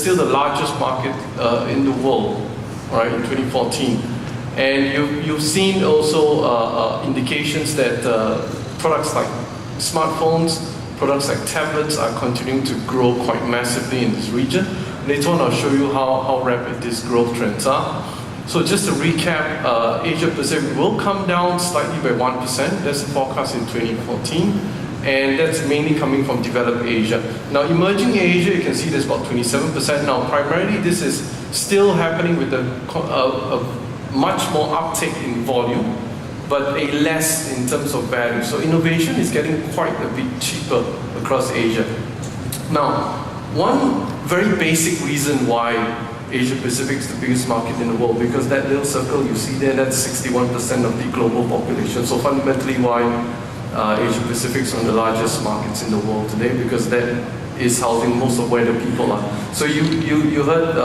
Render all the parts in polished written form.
still the largest market in the world, right, in 2014. And you've seen also indications that products like smartphones, products like tablets are continuing to grow quite massively in this region. Later on, I'll show you how rapid these growth trends are. So just to recap, Asia Pacific will come down slightly by 1%. That's the forecast in 2014. And that's mainly coming from developed Asia. Now, emerging Asia, you can see there's about 27%. Now, primarily, this is still happening with a much more uptake in volume, but a less in terms of value. So innovation is getting quite a bit cheaper across Asia. Now, one very basic reason why Asia Pacific is the biggest market in the world, because that little circle you see there, that's 61% of the global population. So fundamentally why Asia Pacific is one of the largest markets in the world today, because that is housing most of where the people are. So you heard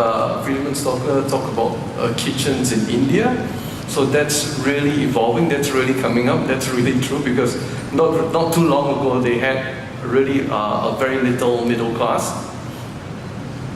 Friedemann Stocker talk about kitchens in India. So that's really evolving, that's really coming up, that's really true, because not too long ago they had really a very little middle class.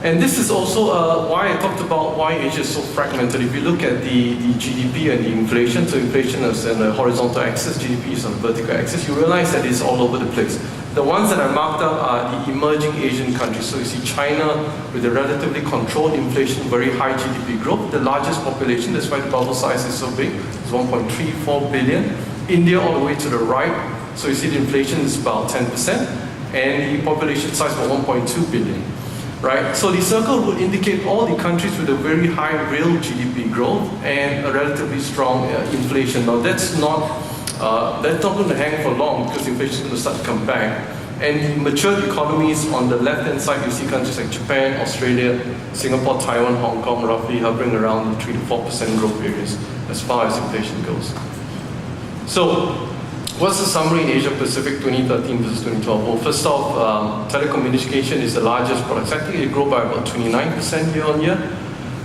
And this is also why I talked about why Asia is so fragmented. If you look at the GDP and the inflation, so inflation is on the horizontal axis, GDP is on the vertical axis, you realize that it's all over the place. The ones that I marked up are the emerging Asian countries. So you see China with a relatively controlled inflation, very high GDP growth, the largest population, that's why the bubble size is so big, it's 1.34 billion. India all the way to the right, so you see the inflation is about 10%, and the population size about 1.2 billion. Right? So the circle would indicate all the countries with a very high real GDP growth and a relatively strong inflation. Now that's not going to hang for long, because inflation is going to start to come back. And the mature economies on the left-hand side, you see countries like Japan, Australia, Singapore, Taiwan, Hong Kong, roughly hovering around the 3 to 4% growth areas as far as inflation goes. So, what's the summary in Asia Pacific 2013 versus 2012? Well, first off, telecommunication is the largest product sector. It grew by about 29% year on year.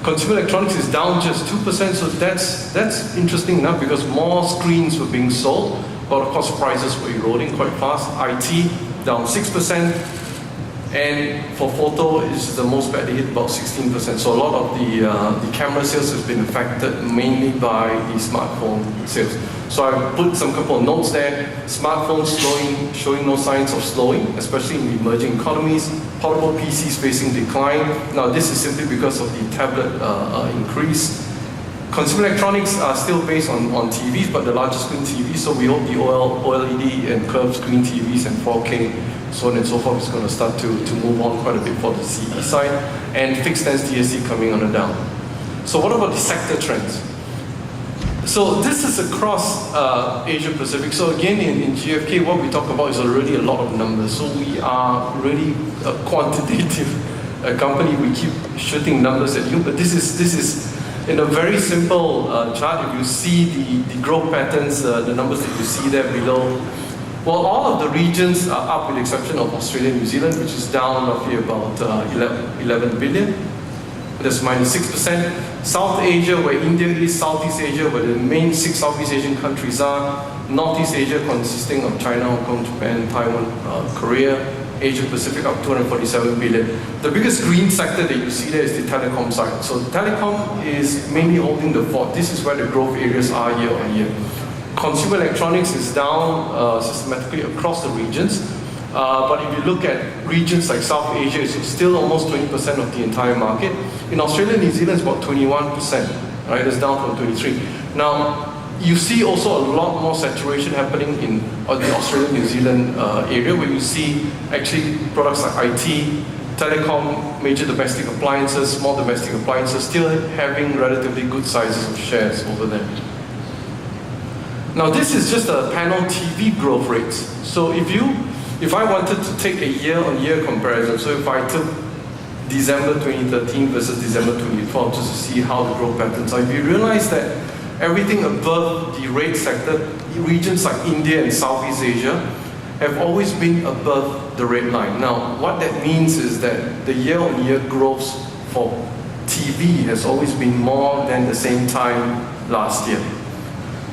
Consumer electronics is down just 2%, so that's interesting enough, because more screens were being sold, but of course prices were eroding quite fast. IT down 6%. And for photo, it's the most badly hit, about 16%. So a lot of the camera sales has been affected mainly by the smartphone sales. So I put some couple of notes there. Smartphones showing no signs of slowing, especially in the emerging economies. Portable PCs facing decline. Now this is simply because of the tablet increase. Consumer electronics are still based on TVs, but the larger screen TVs. So we hope the OLED and curved screen TVs and 4K, so on and so forth, is going to start to move on quite a bit for the CE side, and fixed lens DSC coming on the down. So what about the sector trends? So this is across Asia Pacific. So again, in GfK, what we talk about is already a lot of numbers. So we are really a quantitative company. We keep shooting numbers at you, but this is in a very simple chart. If you see the growth patterns, the numbers that you see there below, well, all of the regions are up with the exception of Australia and New Zealand, which is down roughly about 11 billion. That's minus 6%. South Asia, where India is, Southeast Asia, where the main 6 Southeast Asian countries are, Northeast Asia consisting of China, Hong Kong, Japan, Taiwan, Korea, Asia Pacific up 247 billion. The biggest green sector that you see there is the telecom side. So telecom is mainly holding the fort. This is where the growth areas are year on year. Consumer electronics is down systematically across the regions. But if you look at regions like South Asia, it's still almost 20% of the entire market. In Australia and New Zealand, it's about 21%, right? It's down from 23. Now, you see also a lot more saturation happening in the Australia-New Zealand area, where you see actually products like IT, telecom, major domestic appliances, small domestic appliances, still having relatively good sizes of shares over there. Now this is just a panel TV growth rates. So if I wanted to take a year-on-year comparison, so if I took December 2013 versus December 2012, just to see how the growth patterns are, if you realize that everything above the red sector, regions like India and Southeast Asia, have always been above the red line. Now, what that means is that the year-on-year growth for TV has always been more than the same time last year.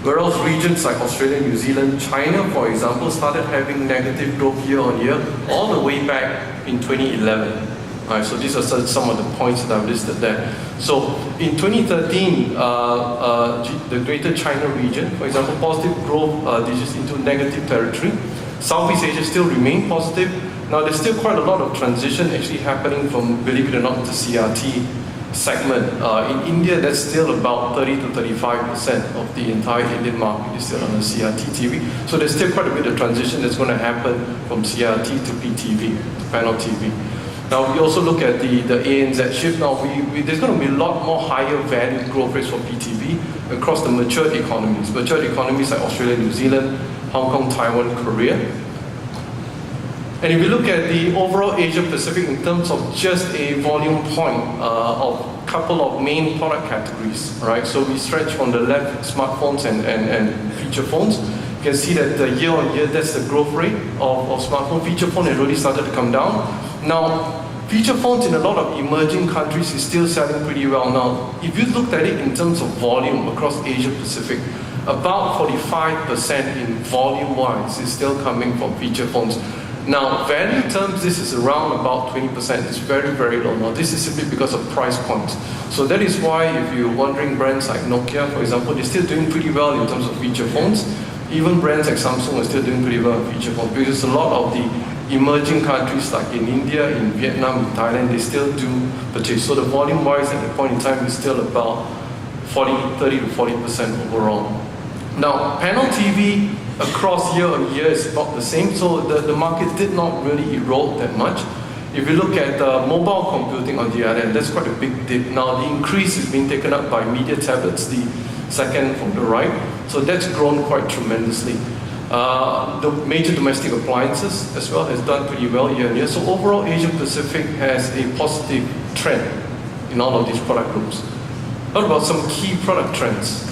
Whereas regions like Australia, New Zealand, China, for example, started having negative growth year-on-year all the way back in 2011. Right, so these are some of the points that I've listed there. So in 2013, the Greater China region, for example, positive growth digits into negative territory. Southeast Asia still remain positive. Now there's still quite a lot of transition actually happening from, believe it or not, the CRT segment. In India, that's still about 30 to 35% of the entire Indian market is still on the CRT TV. So there's still quite a bit of transition that's going to happen from CRT to PTV, to panel TV. Now we also look at the ANZ shift. Now there's going to be a lot more higher value growth rates for PTV across the matured economies. Matured economies like Australia, New Zealand, Hong Kong, Taiwan, Korea. And if you look at the overall Asia Pacific in terms of just a volume point of a couple of main product categories, right? So we stretch from the left, smartphones and feature phones. You can see that the year on year, that's the growth rate of smartphone. Feature phone has really started to come down. Now, feature phones in a lot of emerging countries is still selling pretty well. Now, if you looked at it in terms of volume across Asia Pacific, about 45% in volume-wise is still coming from feature phones. Now, value terms, this is around about 20%. It's very, very low. Now, this is simply because of price points. So that is why, if you're wondering, brands like Nokia, for example, they're still doing pretty well in terms of feature phones. Even brands like Samsung are still doing pretty well in feature phones, because a lot of the emerging countries like in India, in Vietnam, in Thailand, they still do purchase. So the volume-wise at that point in time is still about 30 to 40% overall. Now, panel TV across year on year is about the same, so the market did not really erode that much. If you look at mobile computing on the other end, that's quite a big dip. Now, the increase is being taken up by media tablets, the second from the right, so that's grown quite tremendously. The major domestic appliances as well has done pretty well year on year. So overall, Asia Pacific has a positive trend in all of these product groups. What about some key product trends?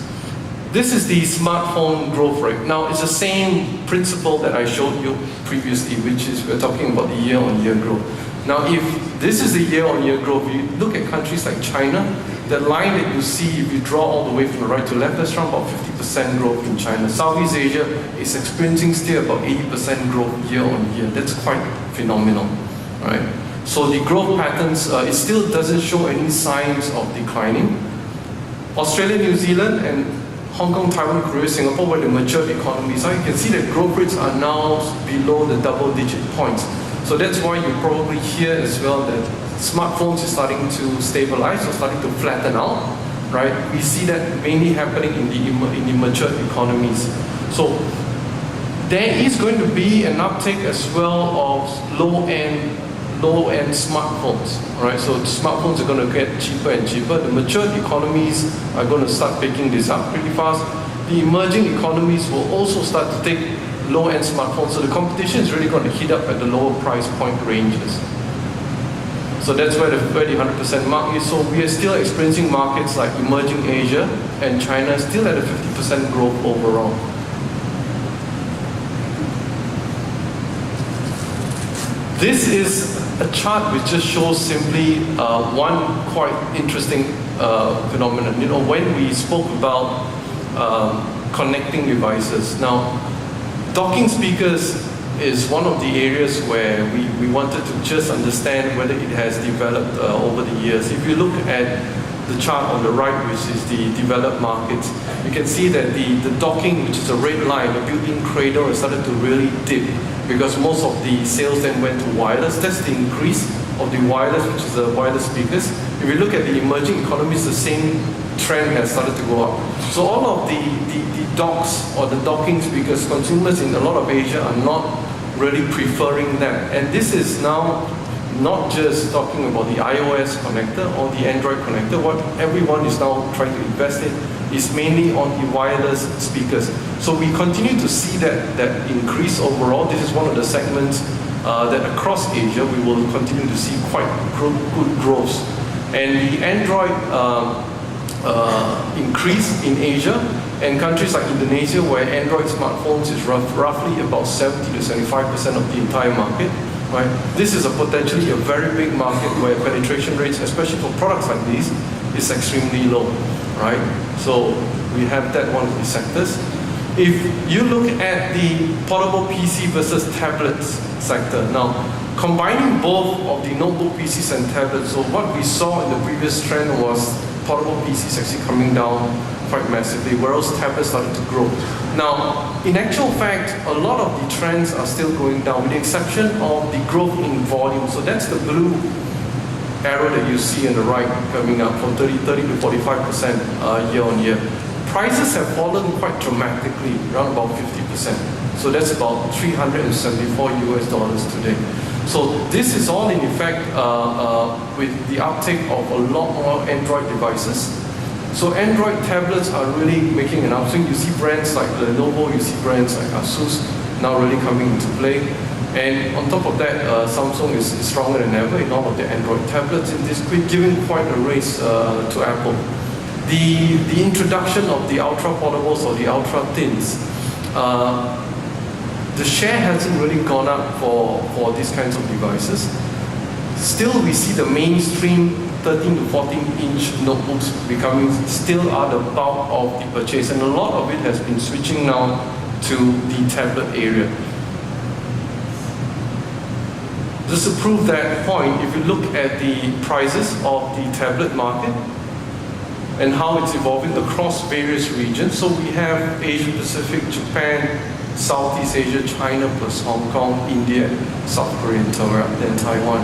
This is the smartphone growth rate. Now, it's the same principle that I showed you previously, which is we're talking about the year-on-year growth. Now, if this is the year-on-year growth, you look at countries like China, the line that you see, if you draw all the way from the right to left, that's around about 50% growth in China. Southeast Asia is experiencing still about 80% growth year-on-year. That's quite phenomenal, right? So the growth patterns, it still doesn't show any signs of declining. Australia, New Zealand, and Hong Kong, Taiwan, Korea, Singapore were the mature economies. So you can see that growth rates are now below the double-digit points. So that's why you probably hear as well that smartphones is starting to stabilize or starting to flatten out, right? We see that mainly happening in the mature economies. So there is going to be an uptake as well of low-end smartphones, right? So smartphones are going to get cheaper and cheaper. The mature economies are going to start picking this up pretty fast. The emerging economies will also start to take low-end smartphones. So the competition is really going to heat up at the lower price point ranges. So that's where the 100% mark is. So we are still experiencing markets like emerging Asia and China still at a 50% growth overall. This is a chart which just shows simply one quite interesting phenomenon. You know, when we spoke about connecting devices, now docking speakers is one of the areas where we wanted to just understand whether it has developed over the years. If you look at the chart on the right, which is the developed markets, you can see that the docking, which is a red line, the built-in cradle, has started to really dip because most of the sales then went to wireless. That's the increase of the wireless, which is the wireless speakers. If you look at the emerging economies, the same trend has started to go up. So all of the docks or the docking speakers, consumers in a lot of Asia are not really preferring them. And this is now not just talking about the iOS connector or the Android connector. What everyone is now trying to invest in is mainly on the wireless speakers. So we continue to see that increase overall. This is one of the segments that across Asia we will continue to see quite good growth. And the Android increase in Asia and countries like Indonesia, where Android smartphones is roughly about 70 to 75% of the entire market. Right? This is potentially a very big market where penetration rates, especially for products like these, is extremely low. Right? So we have that one of the sectors. If you look at the portable PC versus tablets sector, now combining both of the notebook PCs and tablets, so what we saw in the previous trend was portable PCs actually coming down quite massively, whereas tablets started to grow. Now, in actual fact, a lot of the trends are still going down, with the exception of the growth in volume. So that's the blue arrow that you see on the right coming up from 30 to 45% year on year. Prices have fallen quite dramatically, around about 50%. So that's about $374 today. So this is all in effect with the uptake of a lot more Android devices. So Android tablets are really making an upswing. You see brands like Lenovo, you see brands like Asus now really coming into play. And on top of that, Samsung is stronger than ever in all of the Android tablets, and this giving quite a race to Apple. The introduction of the ultra portables or the ultra thins, the share hasn't really gone up for these kinds of devices. Still, we see the mainstream 13 to 14 inch notebooks becoming still are the bulk of the purchase, and a lot of it has been switching now to the tablet area. Just to prove that point, if you look at the prices of the tablet market and how it's evolving across various regions. So we have Asia Pacific, Japan, Southeast Asia, China plus Hong Kong, India, South Korea, and Taiwan.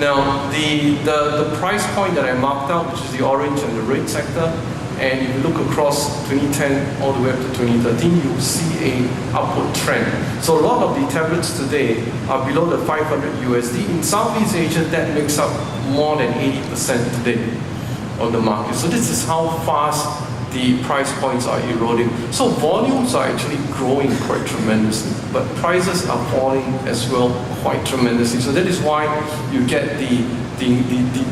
Now, the price point that I marked out, which is the orange and the red sector, and if you look across 2010 all the way up to 2013, you will see a upward trend. So a lot of the tablets today are below the 500 USD. In Southeast Asia, that makes up more than 80% today on the market. So this is how fast the price points are eroding. So volumes are actually growing quite tremendously, but prices are falling as well quite tremendously. So that is why you get the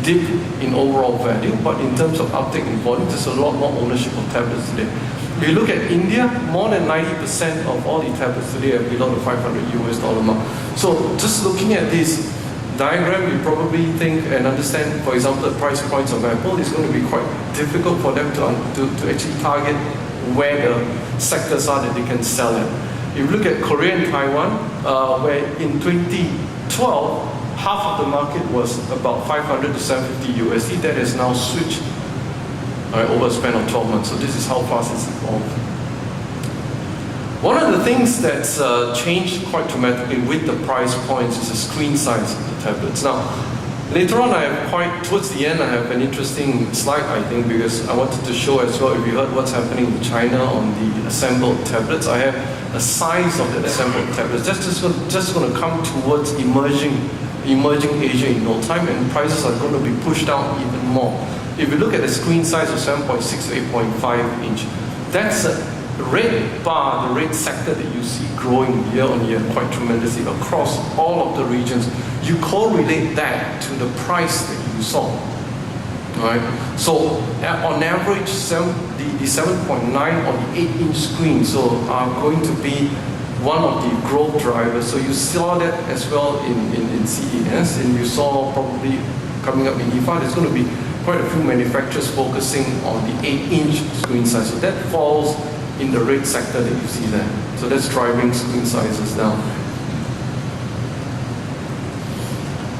dip in overall value, but in terms of uptake in volume, there's a lot more ownership of tablets today. If you look at India, more than 90% of all the tablets today are below the 500 US dollar mark. So just looking at this diagram, you probably think and understand, for example, the price points of Apple is going to be quite difficult for them to actually target where the sectors are that they can sell at. If you look at Korea and Taiwan, where in 2012, half of the market was about 500 to 750 USD, that has now switched over a span of 12 months. So this is how fast it's evolved. One of the things that's changed quite dramatically with the price points is the screen size of the tablets. Now, later on, towards the end, I have an interesting slide, I think, because I wanted to show as well, if you heard what's happening in China on the assembled tablets. I have a size of the assembled tablets. That's just going to come towards emerging Asia in no time, and prices are going to be pushed down even more. If you look at the screen size of 7.6 to 8.5 inch, that's a red bar, the red sector that you see growing year on year quite tremendously across all of the regions. You correlate that to the price that you saw. Right? So on average, the 7.9 or the 8-inch screens are going to be one of the growth drivers. So you saw that as well in CES, and you saw probably coming up in IFA, there's going to be quite a few manufacturers focusing on the 8-inch screen size. So that falls in the red sector that you see there. So that's driving screen sizes down.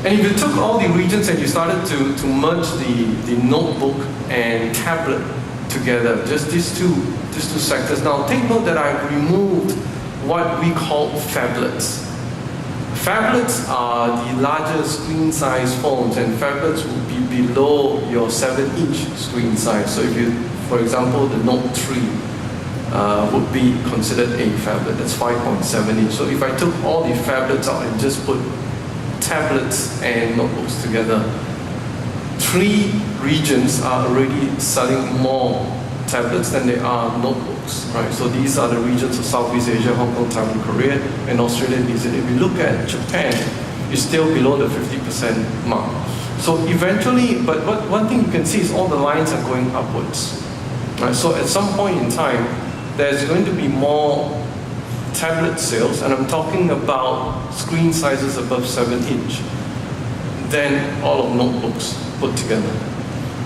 And if you took all the regions and you started to merge the notebook and tablet together, just these two sectors. Now take note that I've removed what we call phablets. Phablets are the larger screen size phones, and phablets will be below your 7-inch screen size. So if you, for example, the Note 3 would be considered a phablet. That's 5.7 inch. So if I took all the phablets out and just put tablets and notebooks together, 3 regions are already selling more tablets than they are notebooks, right? So these are the regions of Southeast Asia, Hong Kong, Taiwan, Korea, and Australia and New Zealand. If you look at Japan, it's still below the 50% mark. So eventually, but one thing you can see is all the lines are going upwards, right? So at some point in time, there's going to be more tablet sales, and I'm talking about screen sizes above 7 inch, than all of notebooks put together.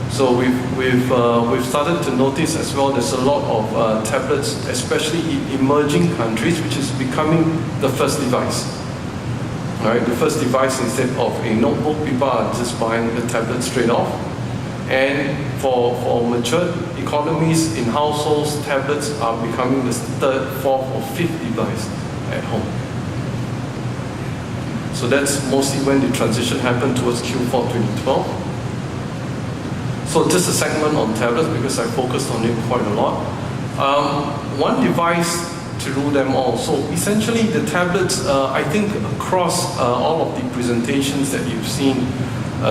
So we've started to notice as well. There's a lot of tablets, especially in emerging countries, which is becoming the first device. Right, the first device instead of a notebook, people are just buying the tablet straight off. And for mature economies in households, tablets are becoming the third, fourth, or fifth device at home. So that's mostly when the transition happened towards Q4 2012. So just a segment on tablets because I focused on it quite a lot. One device to rule them all. So essentially the tablets, I think across all of the presentations that you've seen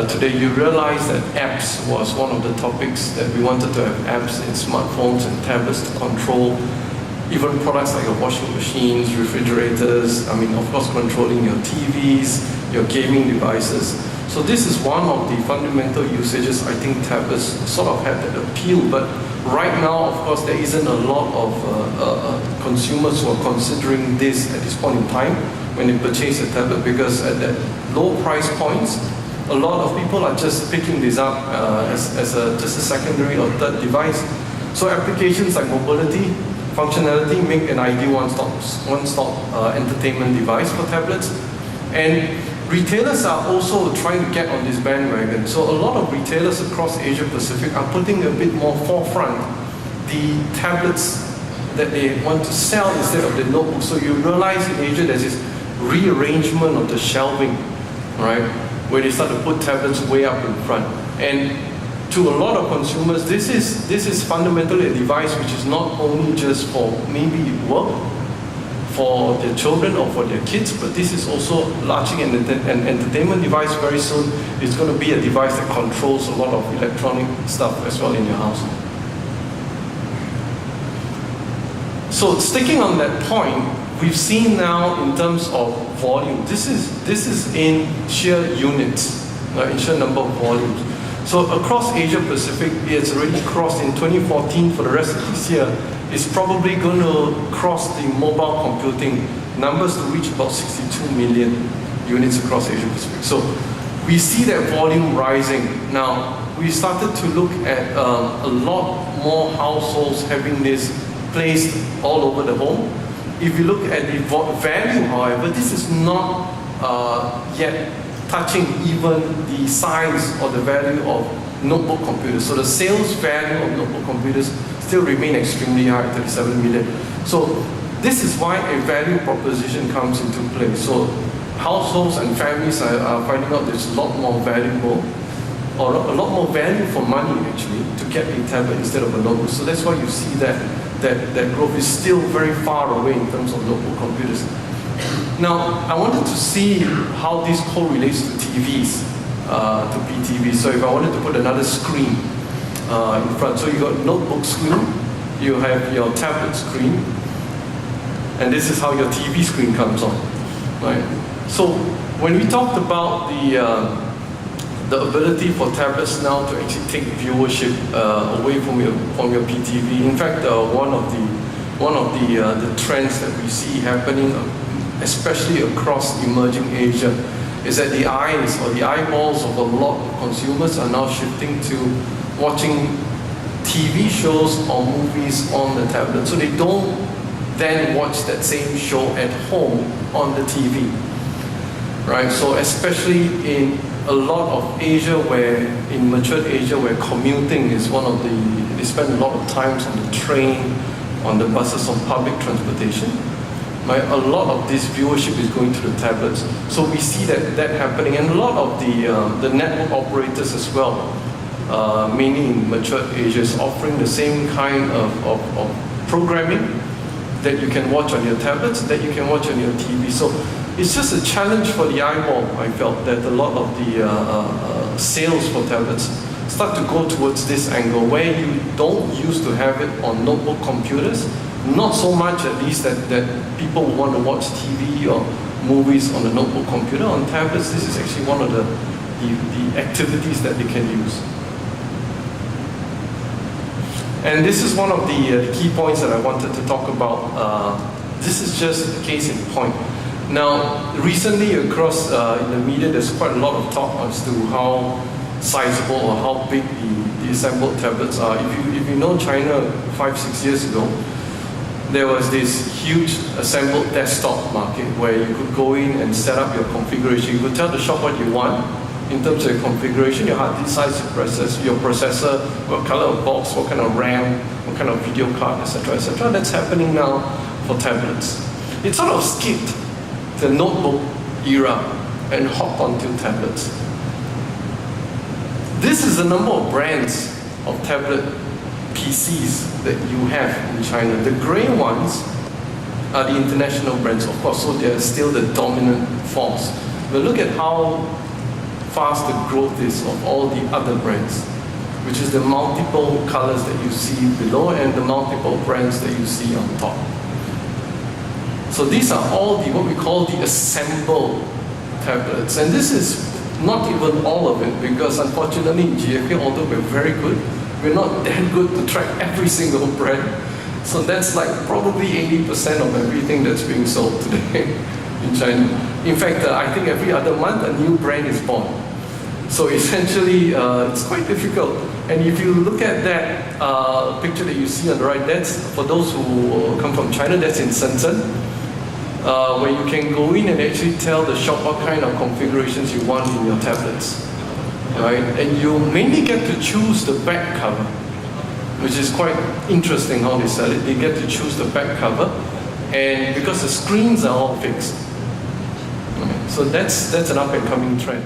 today, you realize that apps was one of the topics that we wanted to have apps in smartphones and tablets to control even products like your washing machines, refrigerators, I mean, of course, controlling your TVs, your gaming devices. So this is one of the fundamental usages. I think tablets sort of have that appeal, but right now, of course, there isn't a lot of consumers who are considering this at this point in time when they purchase a tablet, because at that low price points, a lot of people are just picking this up as just a secondary or third device. So applications like mobility, functionality make an ideal one-stop entertainment device for tablets. And retailers are also trying to get on this bandwagon. So a lot of retailers across Asia Pacific are putting a bit more forefront the tablets that they want to sell instead of the notebooks. So you realize in Asia there's this rearrangement of the shelving, right, where they start to put tablets way up in front. And to a lot of consumers, this is fundamentally a device which is not only just for maybe work, for their children or for their kids, but this is also largely an entertainment device. Very soon it's going to be a device that controls a lot of electronic stuff as well in your house. So sticking on that point, we've seen now in terms of volume, this is in sheer units, in sheer number of volumes. So across Asia Pacific, it's already crossed in 2014. For the rest of this year, it's probably going to cross the mobile computing numbers to reach about 62 million units across Asia Pacific. So we see that volume rising. Now, we started to look at a lot more households having this placed all over the home. If you look at the value, however, this is not yet touching even the size or the value of notebook computers. So the sales value of notebook computers still remain extremely high, 37 million. So this is why a value proposition comes into play. So households and families are finding out there's a lot more valuable, or a lot more value for money actually, to get a tablet instead of a notebook. So that's why you see that growth is still very far away in terms of notebook computers. Now, I wanted to see how this correlates to TVs, to PTV. So if I wanted to put another screen in front, so you got notebook screen, you have your tablet screen, and this is how your TV screen comes on, right? So when we talked about the ability for tablets now to actually take viewership away from your PTV, in fact, one of the trends that we see happening, especially across emerging Asia, is that the eyes or the eyeballs of a lot of consumers are now shifting to watching TV shows or movies on the tablet. So they don't then watch that same show at home on the TV, right? So especially in a lot of Asia, in matured Asia, where commuting is one of they spend a lot of times on the train, on the buses, on public transportation. Right? A lot of this viewership is going to the tablets. So we see that happening, and a lot of the network operators as well, mainly in matured Asia, is offering the same kind of programming that you can watch on your tablets, that you can watch on your TV. So it's just a challenge for the eyeball. I felt that a lot of the sales for tablets start to go towards this angle, where you don't used to have it on notebook computers. Not so much, at least, that people want to watch TV or movies on a notebook computer. On tablets, this is actually one of the activities that they can use. And this is one of the key points that I wanted to talk about. This is just a case in point. Now, recently across in the media, there's quite a lot of talk as to how sizable or how big the assembled tablets are. If you know China 5-6 years ago, there was this huge assembled desktop market where you could go in and set up your configuration. You could tell the shop what you want in terms of your configuration, your hard disk size, your processor, what color of box, what kind of RAM, what kind of video card, etc., etc. That's happening now for tablets. It sort of skipped the notebook era and hopped onto tablets. This is the number of brands of tablet PCs that you have in China. The gray ones are the international brands, of course, so they're still the dominant force. But look at how fast the growth is of all the other brands, which is the multiple colors that you see below and the multiple brands that you see on top. So these are all what we call the assembled tablets. And this is not even all of it, because unfortunately in GfK, although we're very good, we're not that good to track every single brand. So that's like probably 80% of everything that's being sold today in China. In fact, I think every other month a new brand is born. So essentially, it's quite difficult. And if you look at that picture that you see on the right, that's for those who come from China, that's in Shenzhen, where you can go in and actually tell the shop what kind of configurations you want in your tablets. Right? And you mainly get to choose the back cover, which is quite interesting how they sell it. They get to choose the back cover, and because the screens are all fixed. Okay. So that's an up and coming trend.